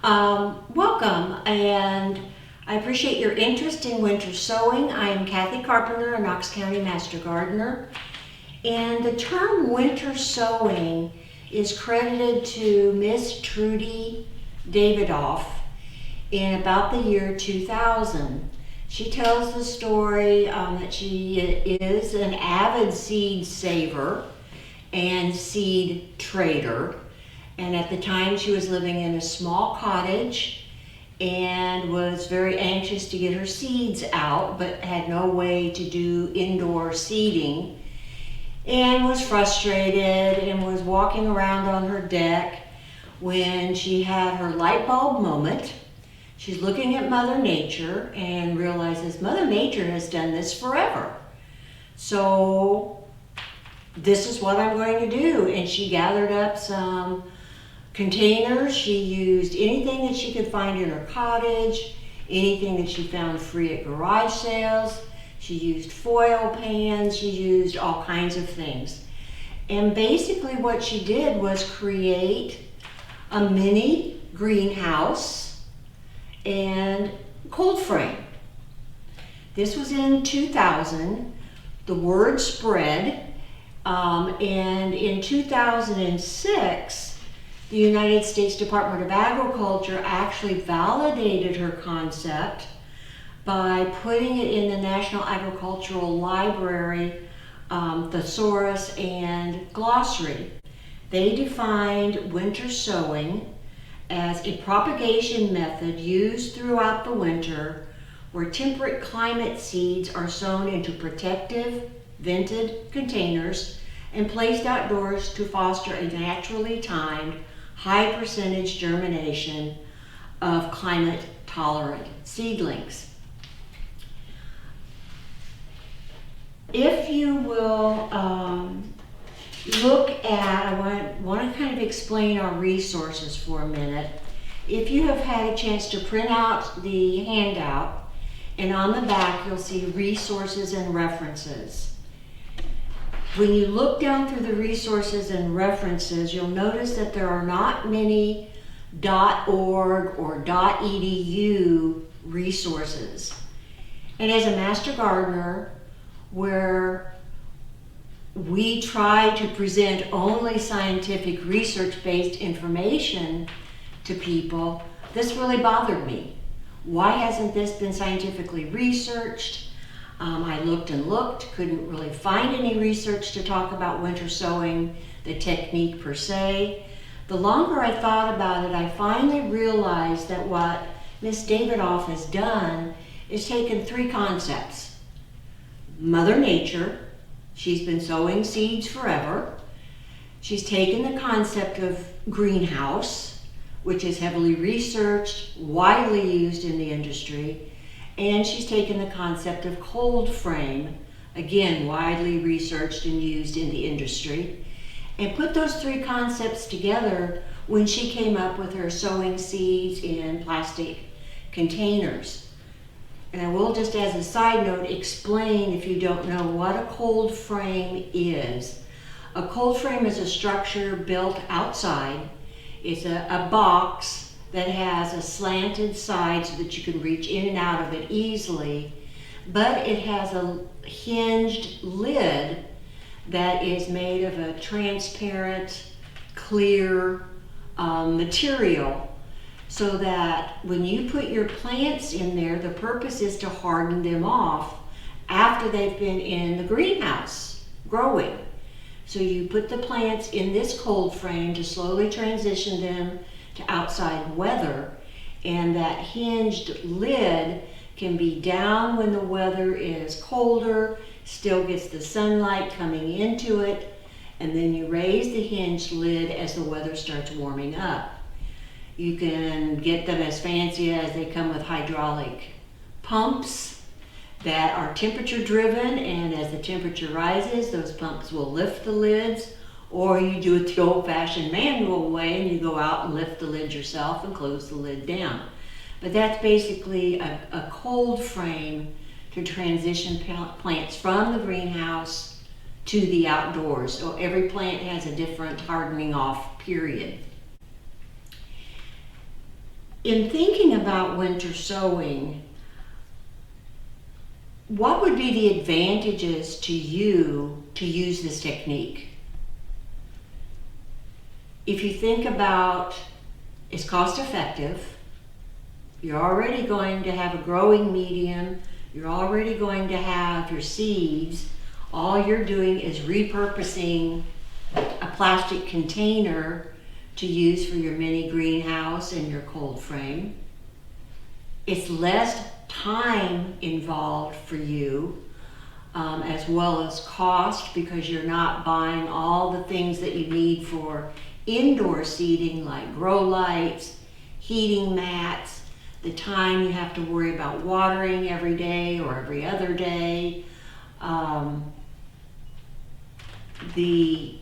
Welcome, and I appreciate your interest in winter sowing. I am Kathy Carpenter, a Knox County Master Gardener, and the term winter sowing is credited to Miss Trudy Davidoff in about the year 2000. She tells the story that she is an avid seed saver and seed trader. And at the time she was living in a small cottage and was very anxious to get her seeds out, but had no way to do indoor seeding, and was frustrated and was walking around on her deck when she had her light bulb moment. She's looking at Mother Nature and realizes Mother Nature has done this forever. So this is what I'm going to do. And she gathered up some containers. She used anything that she could find in her cottage, anything that she found free at garage sales. She used foil pans, she used all kinds of things. And basically what she did was create a mini greenhouse and cold frame. This was in 2000. The word spread, and in 2006, the United States Department of Agriculture actually validated her concept by putting it in the National Agricultural Library thesaurus and glossary. They defined winter sowing as a propagation method used throughout the winter where temperate climate seeds are sown into protective, vented containers and placed outdoors to foster a naturally timed, high percentage germination of climate tolerant seedlings. If you will look at, I want to kind of explain our resources for a minute. If you have had a chance to print out the handout, and on the back you'll see resources and references. When you look down through the resources and references, you'll notice that there are not many .org or .edu resources. And as a master gardener, where we try to present only scientific research-based information to people, this really bothered me. Why hasn't this been scientifically researched? I looked and looked, couldn't really find any research to talk about winter sowing, the technique per se. The longer I thought about it, I finally realized that what Miss Davidoff has done is taken three concepts. Mother Nature, she's been sowing seeds forever. She's taken the concept of greenhouse, which is heavily researched, widely used in the industry, and she's taken the concept of cold frame, again, widely researched and used in the industry, and put those three concepts together when she came up with her sowing seeds in plastic containers. And I will, just as a side note, explain, if you don't know, what a cold frame is. A cold frame is a structure built outside. It's a box that has a slanted side so that you can reach in and out of it easily, but it has a hinged lid that is made of a transparent, clear material, so that when you put your plants in there, the purpose is to harden them off after they've been in the greenhouse growing. So you put the plants in this cold frame to slowly transition them to outside weather, and that hinged lid can be down when the weather is colder, still gets the sunlight coming into it, and then you raise the hinged lid as the weather starts warming up. You can get them as fancy as they come with hydraulic pumps that are temperature driven, and as the temperature rises, those pumps will lift the lids, or you do it the old-fashioned manual way and you go out and lift the lid yourself and close the lid down. But that's basically a cold frame to transition plants from the greenhouse to the outdoors. So every plant has a different hardening off period. In thinking about winter sowing, what would be the advantages to you to use this technique? If you think about it's cost effective, you're already going to have a growing medium, you're already going to have your seeds, all you're doing is repurposing a plastic container to use for your mini greenhouse and your cold frame. It's less time involved for you, as well as cost, because you're not buying all the things that you need for indoor seating like grow lights, heating mats, the time you have to worry about watering every day or every other day. The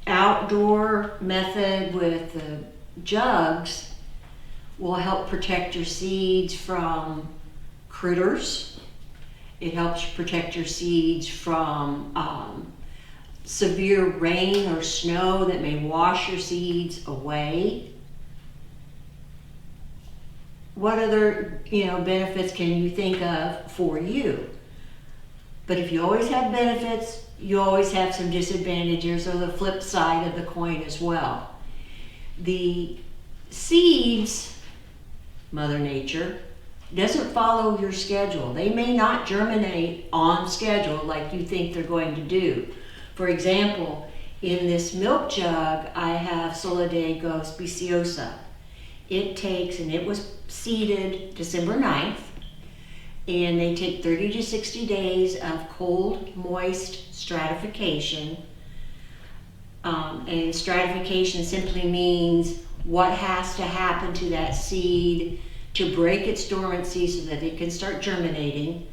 outdoor method with the jugs will help protect your seeds from critters. It helps protect your seeds from severe rain or snow that may wash your seeds away. What other benefits can you think of for you? But if you always have benefits, you always have some disadvantages, or the flip side of the coin as well. The seeds, Mother Nature, doesn't follow your schedule. They may not germinate on schedule like you think they're going to do. For example, in this milk jug, I have Solidago speciosa. It takes, and it was seeded December 9th, and they take 30 to 60 days of cold, moist stratification. And stratification simply means what has to happen to that seed to break its dormancy so that it can start germinating.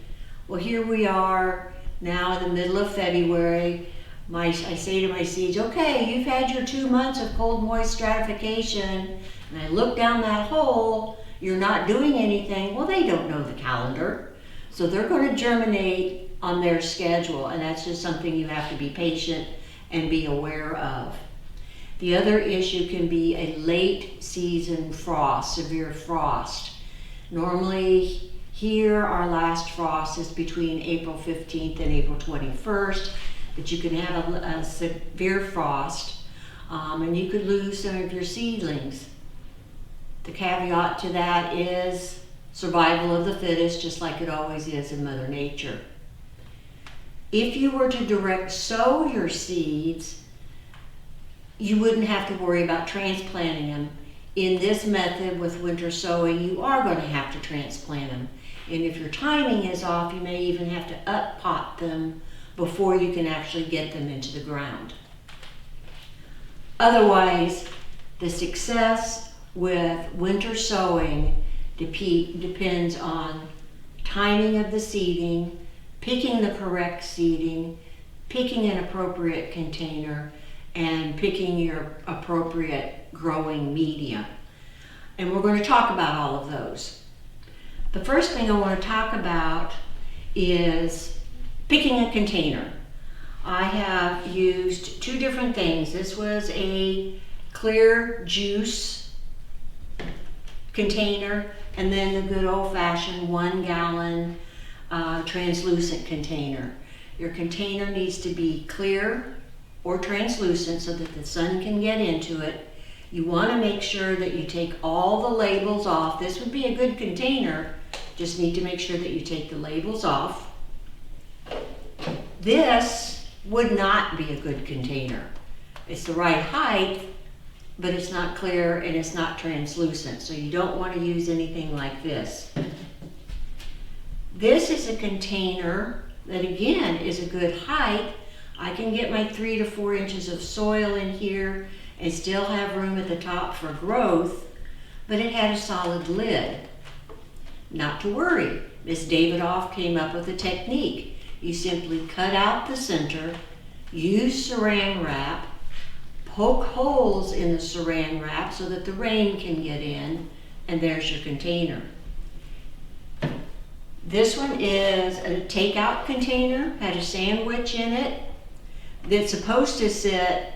Well, here we are now in the middle of February. I say to my seeds, okay, you've had your 2 months of cold, moist stratification, and I look down that hole, you're not doing anything. Well, they don't know the calendar, so they're going to germinate on their schedule, and that's just something you have to be patient and be aware of. The other issue can be a late season frost, severe frost. Normally here our last frost is between April 15th and April 21st, but you can have a severe frost and you could lose some of your seedlings. The caveat to that is survival of the fittest, just like it always is in Mother Nature. If you were to direct sow your seeds, you wouldn't have to worry about transplanting them. In this method with winter sowing, you are going to have to transplant them. And if your timing is off, you may even have to up-pot them before you can actually get them into the ground. Otherwise, the success with winter sowing depends on timing of the seeding, picking the correct seeding, picking an appropriate container, and picking your appropriate growing media. And we're going to talk about all of those. The first thing I want to talk about is picking a container. I have used two different things. This was a clear juice container, and then the good old-fashioned 1 gallon translucent container. Your container needs to be clear or translucent so that the sun can get into it. You want to make sure that you take all the labels off. This would be a good container, just need to make sure that you take the labels off. This would not be a good container. It's the right height, but it's not clear and it's not translucent, so you don't want to use anything like this. This is a container that again is a good height. I can get my 3 to 4 inches of soil in here and still have room at the top for growth, but it had a solid lid. Not to worry, Miss Davidoff came up with a technique. You simply cut out the center, use saran wrap, poke holes in the saran wrap so that the rain can get in, and there's your container. This one is a takeout container, had a sandwich in it that's supposed to sit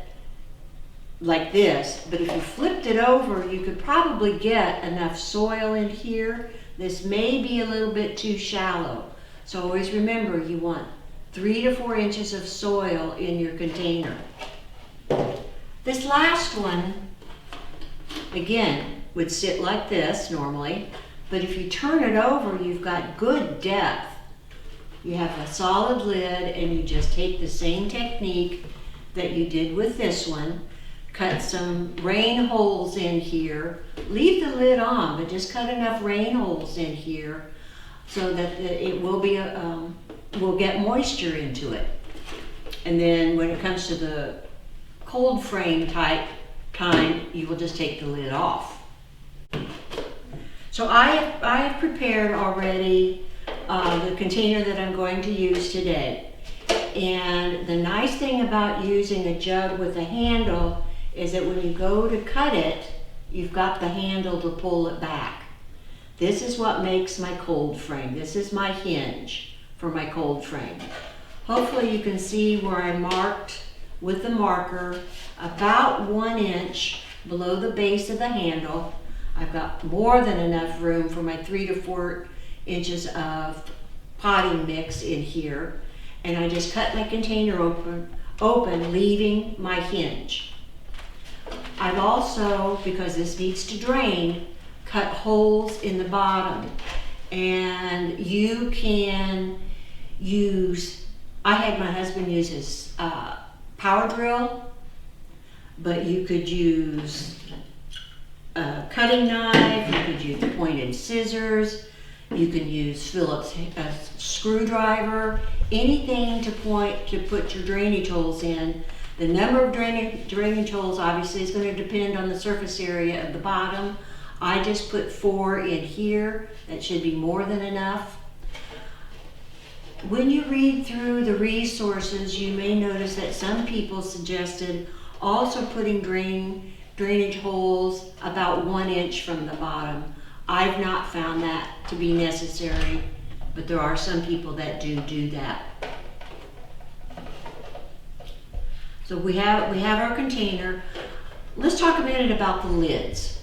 like this, but if you flipped it over, you could probably get enough soil in here. This may be a little bit too shallow. So always remember, you want 3 to 4 inches of soil in your container. This last one, again, would sit like this normally, but if you turn it over, you've got good depth. You have a solid lid, and you just take the same technique that you did with this one, cut some rain holes in here, leave the lid on, but just cut enough rain holes in here so that it will be will get moisture into it. And then when it comes to the cold frame type time, you will just take the lid off. So I have prepared already the container that I'm going to use today. And the nice thing about using a jug with a handle is that when you go to cut it, you've got the handle to pull it back. This is what makes my cold frame. This is my hinge for my cold frame. Hopefully you can see where I marked with the marker about 1 inch below the base of the handle. I've got more than enough room for my 3 to 4 inches of potting mix in here. And I just cut my container open, leaving my hinge. I've also, because this needs to drain, cut holes in the bottom. And you can use, I had my husband use his power drill, but you could use a cutting knife, you could use pointed scissors, you can use Phillips screwdriver, anything to put your drainage holes in. The number of drainage holes obviously is going to depend on the surface area of the bottom. I just put 4 in here. That should be more than enough. When you read through the resources, you may notice that some people suggested also putting drainage holes about 1 inch from the bottom. I've not found that to be necessary, but there are some people that do that. So we have our container. Let's talk a minute about the lids.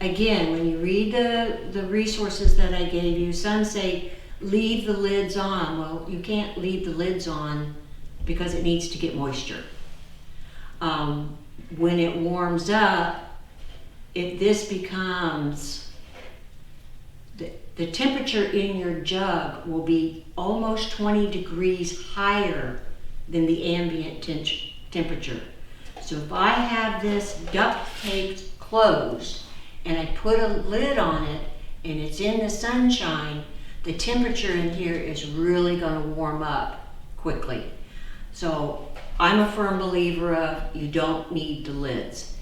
Again, when you read the resources that I gave you, some say leave the lids on. Well, you can't leave the lids on because it needs to get moisture. When it warms up, if this becomes, the temperature in your jug will be almost 20 degrees higher than the ambient temperature. So if I have this duct taped closed and I put a lid on it and it's in the sunshine, the temperature in here is really going to warm up quickly. So I'm a firm believer of you don't need the lids.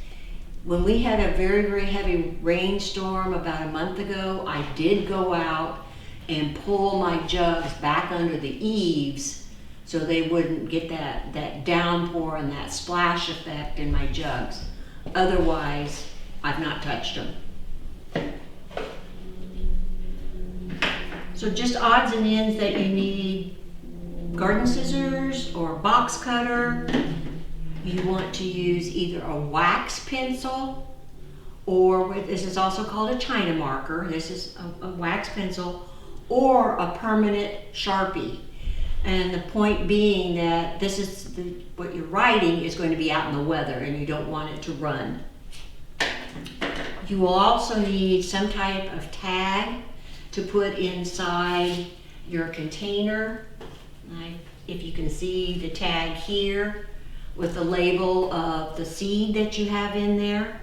When we had a very, very heavy rainstorm about a month ago, I did go out and pull my jugs back under the eaves so they wouldn't get that downpour and that splash effect in my jugs. Otherwise, I've not touched them. So just odds and ends that you need: garden scissors or box cutter. You want to use either a wax pencil, or this is also called a China marker. This is a wax pencil, or a permanent Sharpie. And the point being that this is what you're writing is going to be out in the weather and you don't want it to run. You will also need some type of tag to put inside your container. If you can see the tag here with the label of the seed that you have in there.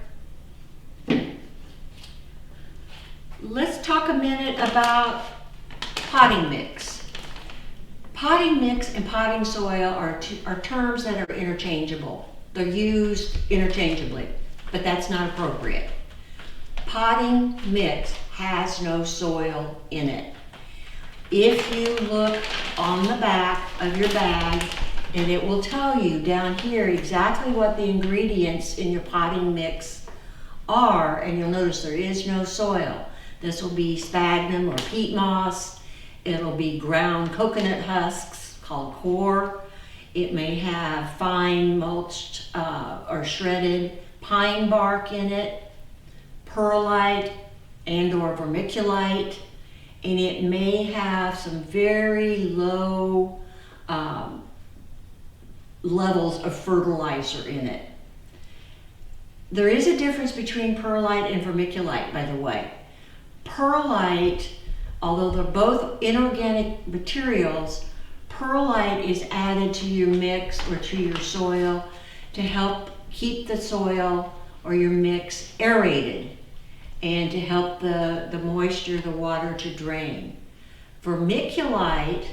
Let's talk a minute about potting mix. Potting mix and potting soil are terms that are interchangeable. They're used interchangeably, but that's not appropriate. Potting mix has no soil in it. If you look on the back of your bag, and it will tell you down here exactly what the ingredients in your potting mix are, and you'll notice there is no soil. This will be sphagnum or peat moss. It'll be ground coconut husks called core. It may have fine mulched or or shredded pine bark in it, perlite and or vermiculite, and it may have some very low levels of fertilizer in it. There is a difference between perlite and vermiculite, by the way. Perlite, although they're both inorganic materials, perlite is added to your mix or to your soil to help keep the soil or your mix aerated and to help the moisture, the water to drain. Vermiculite,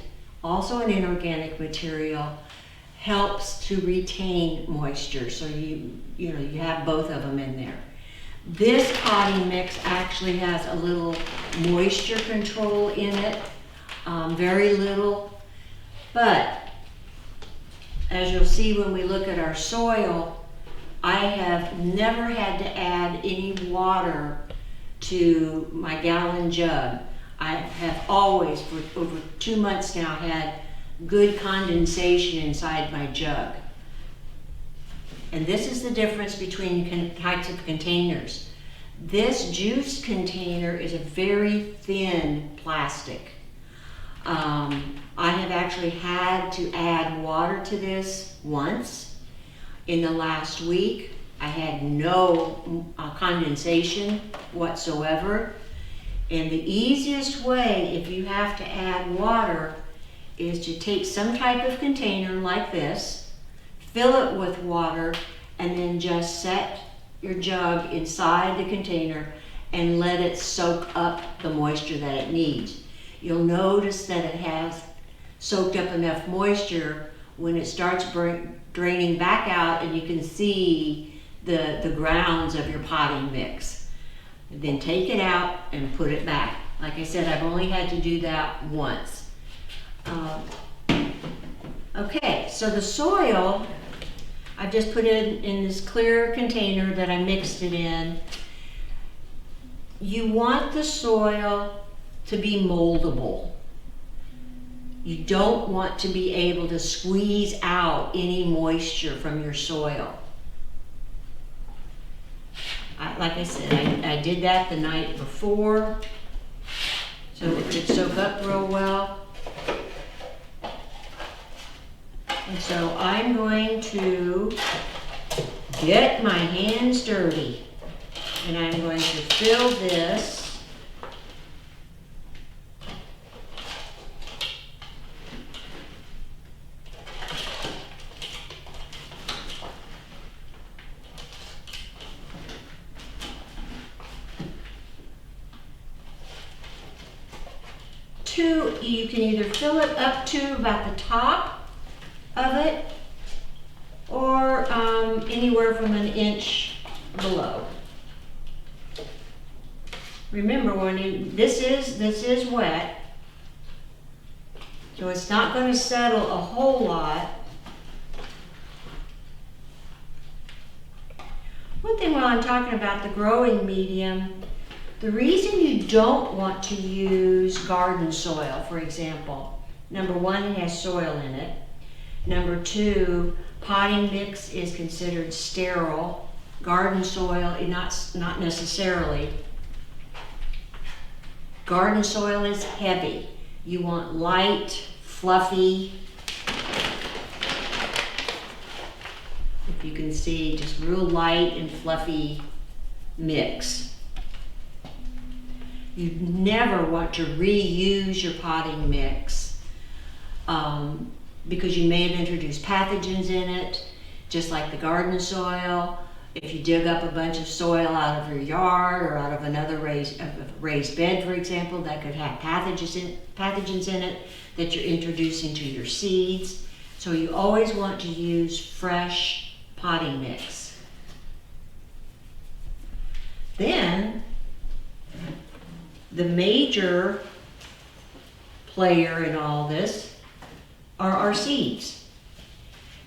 also an inorganic material, helps to retain moisture, so you have both of them in there. This potting mix actually has a little moisture control in it, very little, but as you'll see when we look at our soil, I have never had to add any water to my gallon jug. I have always, for over 2 months now, had good condensation inside my jug. And this is the difference between types of containers. This juice container is a very thin plastic. I have actually had to add water to this once in the last week. I had no condensation whatsoever. And the easiest way, if you have to add water, is to take some type of container like this, fill it with water, and then just set your jug inside the container and let it soak up the moisture that it needs. You'll notice that it has soaked up enough moisture when it starts draining back out, and you can see the grounds of your potting mix. Then take it out and put it back. Like I said, I've only had to do that once. Okay, so the soil, I've just put it in this clear container that I mixed it in. You want the soil to be moldable. You don't want to be able to squeeze out any moisture from your soil. Like I said, I did that the night before, so it could soak up real well. And so I'm going to get my hands dirty, and I'm going to fill this you can either fill it up to about the top of it or anywhere from an inch below. Remember, this is wet, so it's not going to settle a whole lot. One thing while I'm talking about the growing medium, the reason you don't want to use garden soil, for example, number one, it has soil in it. Number two, potting mix is considered sterile. Garden soil, not necessarily. Garden soil is heavy. You want light, fluffy. If you can see, just real light and fluffy mix. You never want to reuse your potting mix because you may have introduced pathogens in it, just like the garden soil. If you dig up a bunch of soil out of your yard or out of another raised bed, for example, that could have pathogens in it that you're introducing to your seeds. So you always want to use fresh potting mix. Then, the major player in all this are our seeds.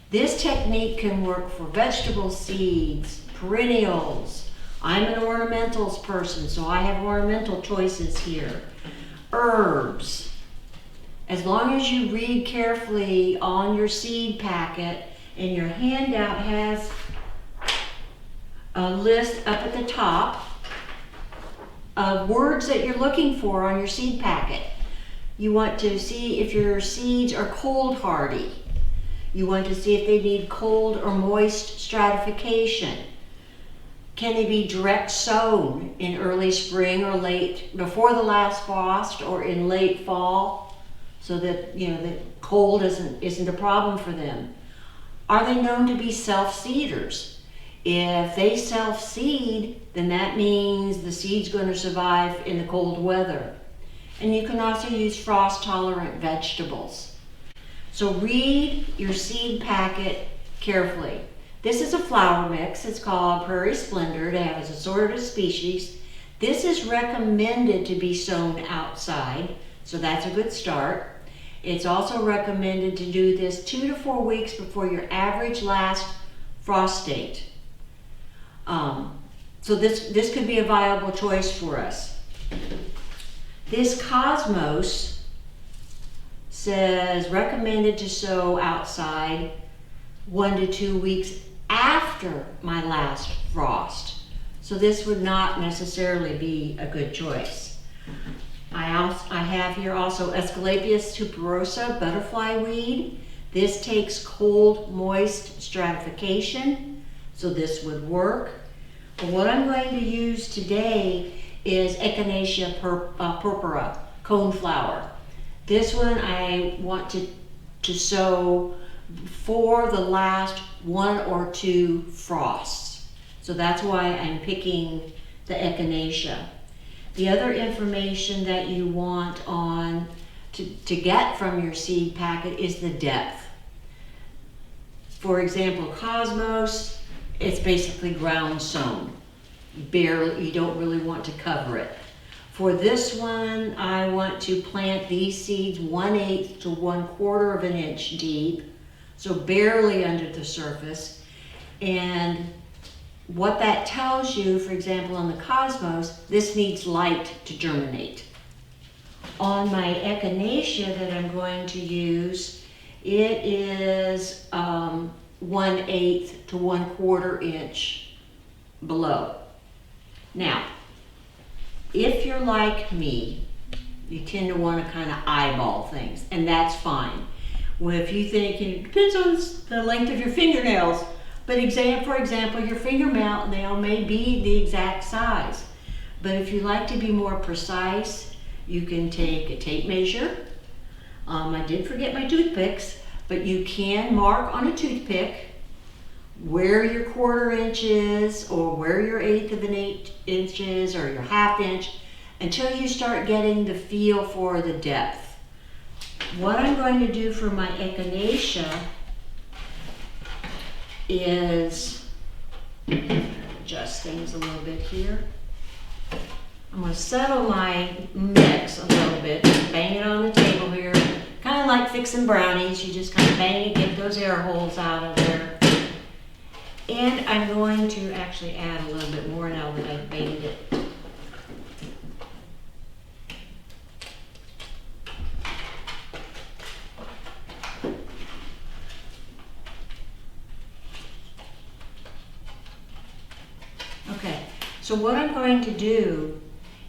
This technique can work for vegetable seeds, perennials. I'm an ornamentals person, so I have ornamental choices here. Herbs. As long as you read carefully on your seed packet, and your handout has a list up at the top of words that you're looking for on your seed packet. You want to see if your seeds are cold hardy. You want to see if they need cold or moist stratification. Can they be direct sown in early spring or late, before the last frost or in late fall, so that the cold isn't a problem for them? Are they known to be self-seeders? If they self-seed, then that means the seed's going to survive in the cold weather. And you can also use frost-tolerant vegetables. So read your seed packet carefully. This is a flower mix. It's called Prairie Splendor. It has assorted species. This is recommended to be sown outside, so that's a good start. It's also recommended to do this 2 to 4 weeks before your average last frost date. So this could be a viable choice for us. This Cosmos says recommended to sow outside 1 to 2 weeks after my last frost. So this would not necessarily be a good choice. I have here also Asclepias tuberosa butterfly weed. This takes cold, moist stratification, so this would work. But what I'm going to use today is Echinacea purpura, coneflower. This one I want to sow before the last 1 or 2 frosts. So that's why I'm picking the Echinacea. The other information that you want to get from your seed packet is the depth. For example, Cosmos, it's basically ground sown. You don't really want to cover it. For this one, I want to plant these seeds 1/8 to 1/4 of an inch deep, so barely under the surface. And what that tells you, for example, on the Cosmos, this needs light to germinate. On my Echinacea that I'm going to use, it is 1/8 to 1/4 inch below. Now, if you're like me, you tend to want to kind of eyeball things, and that's fine. Well, if you think, it depends on the length of your fingernails, but for example, your fingernail may be the exact size. But if you like to be more precise, you can take a tape measure. I did forget my toothpicks, but you can mark on a toothpick where your 1/4 inch is, or where your 1/8 of an inch is, or your 1/2 inch, until you start getting the feel for the depth. What I'm going to do for my Echinacea is adjust things a little bit here. I'm going to settle my mix a little bit, just bang it on the table here, kind of like fixing brownies. You just kind of bang it, get those air holes out of there. And I'm going to actually add a little bit more now that I've banged it. Okay, so what I'm going to do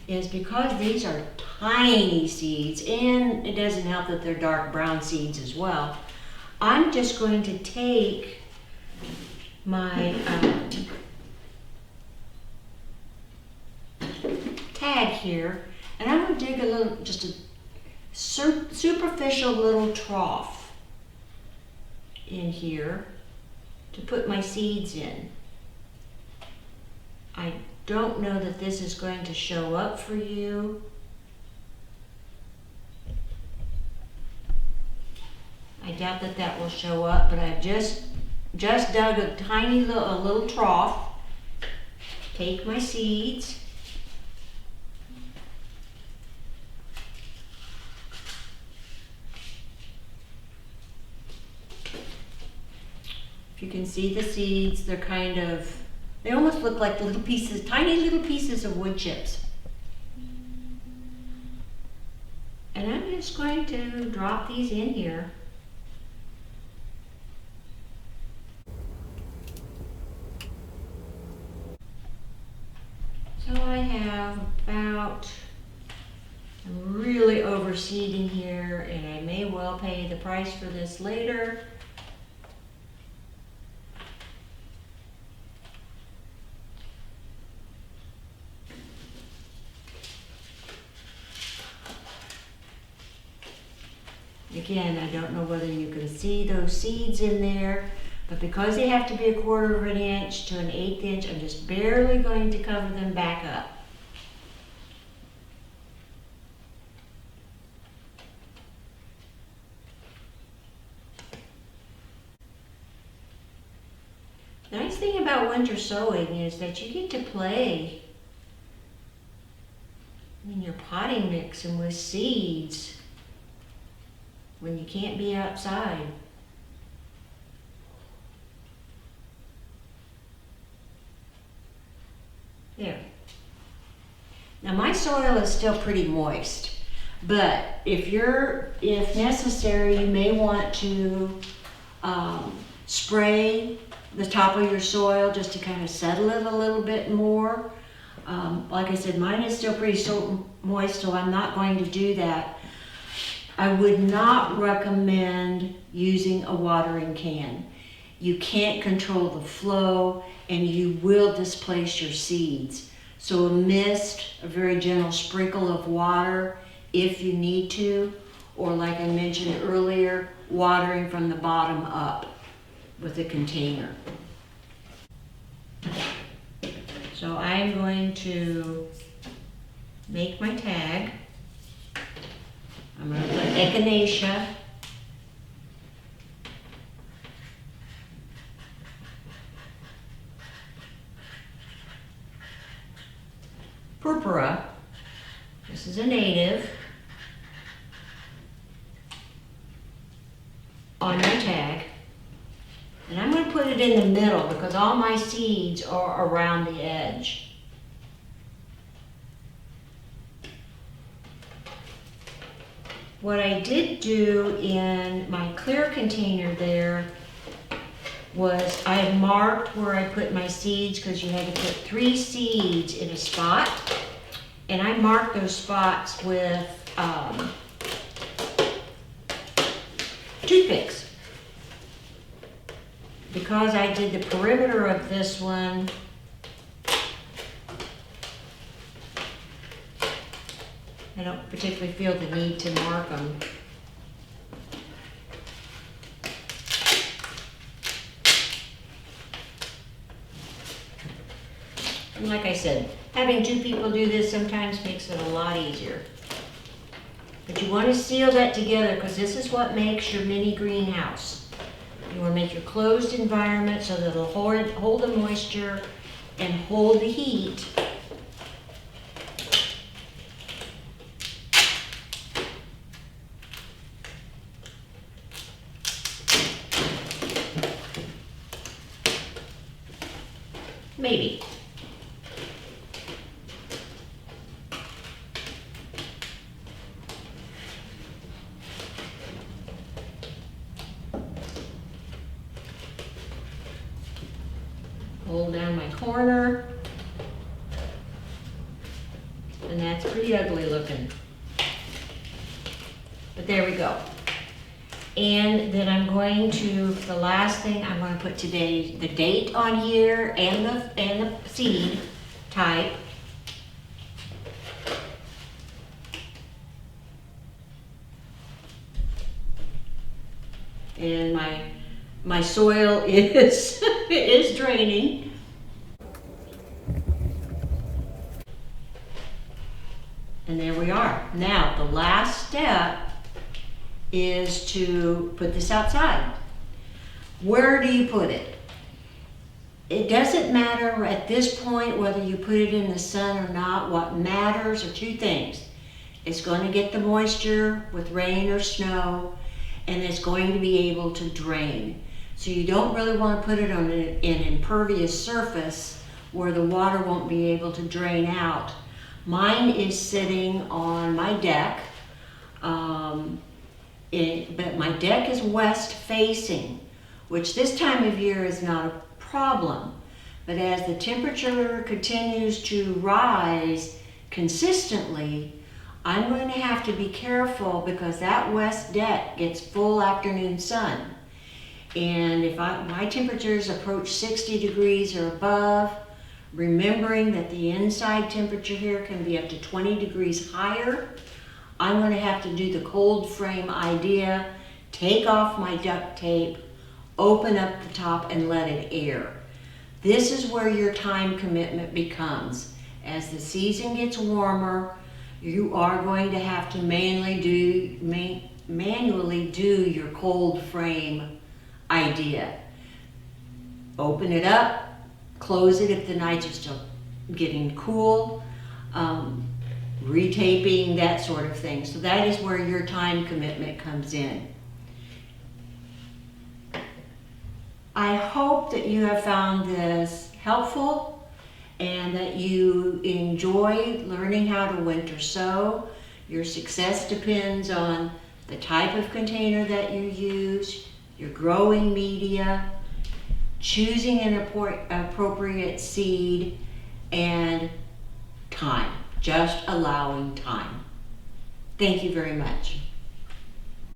is, because these are tiny seeds, and it doesn't help that they're dark brown seeds as well, I'm just going to take my tag here, and I'm going to dig just a superficial little trough in here to put my seeds in. I don't know that this is going to show up for you. I doubt that will show up, but I've just dug a tiny little trough. Take my seeds. If you can see the seeds, they almost look like tiny little pieces of wood chips. And I'm just going to drop these in here. So I have about, I'm really overseeding here, and I may well pay the price for this later. Again, I don't know whether you can see those seeds in there, but because they have to be 1/4 of an inch to an 1/8 inch, I'm just barely going to cover them back up. The nice thing about winter sowing is that you get to play in your potting mix and with seeds when you can't be outside. There. Now my soil is still pretty moist, but if necessary, you may want to spray the top of your soil just to kind of settle it a little bit more. Like I said, mine is still pretty moist, so I'm not going to do that. I would not recommend using a watering can. You can't control the flow and you will displace your seeds. So a mist, a very gentle sprinkle of water if you need to, or like I mentioned earlier, watering from the bottom up with a container. So I'm going to make my tag. I'm going to put echinacea, purpura, this is a native, on my tag. And I'm going to put it in the middle because all my seeds are around the edge. What I did do in my clear container there was I had marked where I put my seeds because you had to put 3 seeds in a spot. And I marked those spots with toothpicks. Because I did the perimeter of this one, I don't particularly feel the need to mark them. And like I said, having 2 people do this sometimes makes it a lot easier. But you want to seal that together because this is what makes your mini greenhouse. You want to make your closed environment so that it'll hold the moisture and hold the heat. Maybe. Hold down my corner. And that's pretty ugly looking. But there we go. And then I'm going to, the last thing, I'm going to put today the date on here and the seed type. And my soil is is draining. And there we are. Now the last step is to put this outside. Where do you put it? It doesn't matter at this point whether you put it in the sun or not. What matters are 2 things. It's going to get the moisture with rain or snow, and it's going to be able to drain. So you don't really want to put it on an impervious surface where the water won't be able to drain out. Mine is sitting on my deck. But my deck is west facing, which this time of year is not a problem. But as the temperature continues to rise consistently, I'm going to have to be careful because that west deck gets full afternoon sun. And if my temperatures approach 60 degrees or above, remembering that the inside temperature here can be up to 20 degrees higher, I'm going to have to do the cold frame idea, take off my duct tape, open up the top and let it air. This is where your time commitment becomes. As the season gets warmer, you are going to have to manually do your cold frame idea. Open it up, close it if the nights are still getting cool, retaping, that sort of thing. So that is where your time commitment comes in. I hope that you have found this helpful and that you enjoy learning how to winter sow. Your success depends on the type of container that you use, your growing media, choosing an appropriate seed, and time, just allowing time. Thank you very much.